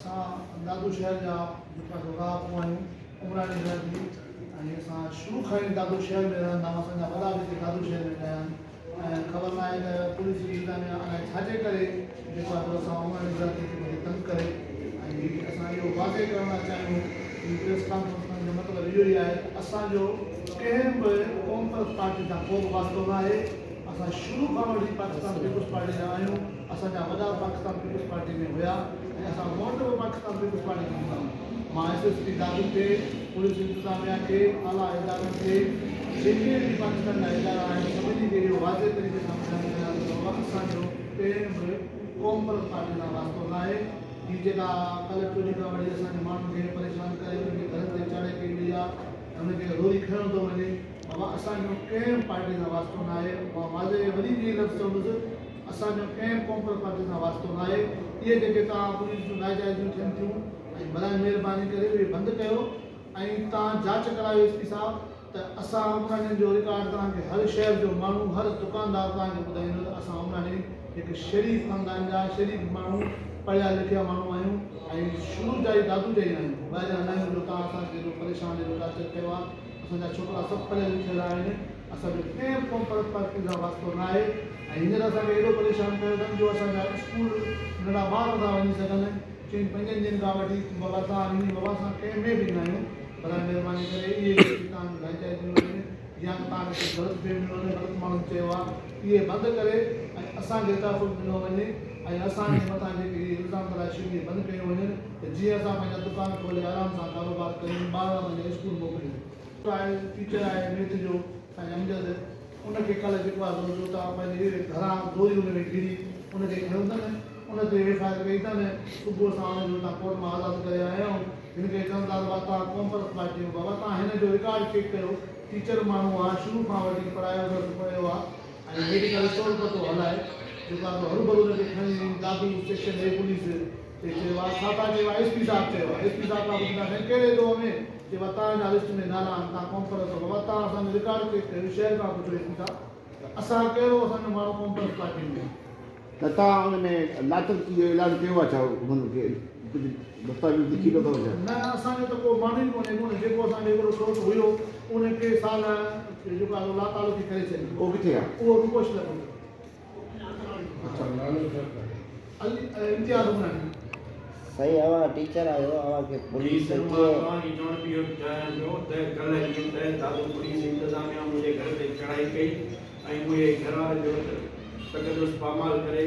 दादू शहर जा जेका रोगा पोइ आहियूं उमरानी शहर जी ऐं असां शुरू खां ई दादू शहर में रहंदा आहियूं। असांजा वॾा बि हिते दादू शहर में रहिया आहिनि ऐं ख़बर न आहे त पुलिस इंतज़ामिया अलाए छाजे करे जेको आहे असां उमरानी शहर खे मुझे तंग करे ऐं असां इहो वाज़े करणु चाहियूं प्रेस कॉन्फ्रेंस जो मतिलबु इहो ई आहे असांजो कंहिं बि कॉमर्स पार्टी सां को बि वास्तो न आहे। असां शुरू खां वठी पाकिस्तान पीपुल्स पार्टी जा आहियूं। असांजा वॾा पाकिस्तान पीपुल्स पार्टी में हुया ऐं असां वोट बि पाकिस्तान पीपुल्स पार्टी में हूंदा। मां SSP दादू खे पुलिस इंतज़ामिया खे आला इदारनि खे जेके बि पाकिस्तान जा इदारा आहिनि सभिनी खे इहो वाज़े तरीक़े सां ॿुधाइणु चाहियां त असांजो कंहिं बि कॉमर्स पार्टी सां वास्तो न आहे। हीअ जेका कल्ह चोरी खां वठी असांजे माण्हुनि खे परेशान करे उनखे घर ते चाढ़े कई वई आहे हुनखे रोरी खणो थो वञे। बाबा असांजो कंहिं पार्टी सां वास्तो न आहे। मां वाज़े वरी बि लफ़्ज़ चवंदुसि असांजो कंहिं कॉमर्स पार्टी सां वास्तो न आहे। इहे जेके तव्हां पुलिस जूं नाजाइज़ियूं थियनि थियूं ऐं भला महिरबानी करे उहे बंदि कयो ऐं तव्हां जांच करायो SP साहब त असां उन्हनि जो रिकॉर्ड तव्हांखे हर शहर जो माण्हू हर दुकानदार तव्हांखे ॿुधाईंदो त असां उन्हनि हिकु शरीफ़ ख़ानदान जा शरीफ़ माण्हू पढ़िया लिखिया माण्हू आहियूं ऐं शुरू जा ई दादू जा ई आहियूं। ॿाहिरियां न आहियूं जो तव्हां असांखे एॾो परेशान एॾो टार्चर कयो आहे। असांजा छोकिरा सभु पढ़ियल लिखियल आहिनि। असांजो कंहिं कॉमर्स पार्टी सां वास्तो न आहे ऐं हींअर असांखे एॾो परेशान कयो अथनि जो असांजा स्कूल नंढा ॿार नथा वञी सघनि। चई 5 ॾींहंनि खां वठी बाबा तव्हां हिन बाबा असां कंहिं में बि न आहियूं। पर महिरबानी करे इहे तव्हांजूं नाजाइज़ियूं आहिनि या तव्हांखे ग़लति फहमियूं आहिनि ग़लति माण्हुनि चयो आहे इहे बंदि करे ऐं असांखे तरफ़ ॾिनो वञे ऐं असांजे मथां जेके इल्ज़ाम तराशियूं इहे बंदि कयूं वञनि त जीअं असां पंहिंजा दुकान खोले आराम सां कारोबार कयूं ॿार पंहिंजे स्कूल मोकिलियूं। आहे टीचर आहे मैथ जो असांजे अमजद उनखे कल्ह जेको आहे रोज़ तव्हां पंहिंजे घरां दोरी हुन में घिरी उनखे खयो अथनि उन ते FIR कई अथनि। सुबुह सां हुनजो तव्हां कोर्ट मां आज़ादु करे आया आहियूं। हिनखे चवंदा तव्हां कॉमर्स पार्टी जो बाबा तव्हां हिन जो रिकॉर्ड चेक कयो। टीचर माण्हू आहे शुरू खां वठी पढ़ायो आहे ऐं मेडिकल स्टोर पतो हलाए जेको आहे हरूभरू हुनखे खणी दादू स्टेशन ए पुलिस ते चयो आहे छा था चयो आहे SP साहब चयो आहे। SP साहब खां पुछंदासीं कहिड़े दो में चयो आहे तव्हांजा लिस्ट में नाला आहिनि तव्हां कॉमर्स बाबा तव्हां असांजो रिकॉर्ड चेक कयो शहर खां पुछो SP साहब असां कहिड़ो असांजो माण्हू कॉमर्स पार्टी में त तव्हां हुन में लाचक जो ऐलान कयो आहे छा हुनखे कुझु दस्तावेज़ लिखी थो अथव छा? न असांजो त को माण्हू ई कोन्हे कोन जेको असांजो हिकिड़ो सोच हुयो उनखे साल जेको आहे लातालुकी करे छॾियो। उहो किथे आहे? उहो रुपोश लॻो इम्तियाज़ उमरानी सही आवा टीचर आयो आवा के पुलिस के की जोन पियो जो त कल जो दादू पुलिस इंतजामिया मुझे घर पे चढ़ाई कई ऐं मुझे घर जो तकदस पामाल करे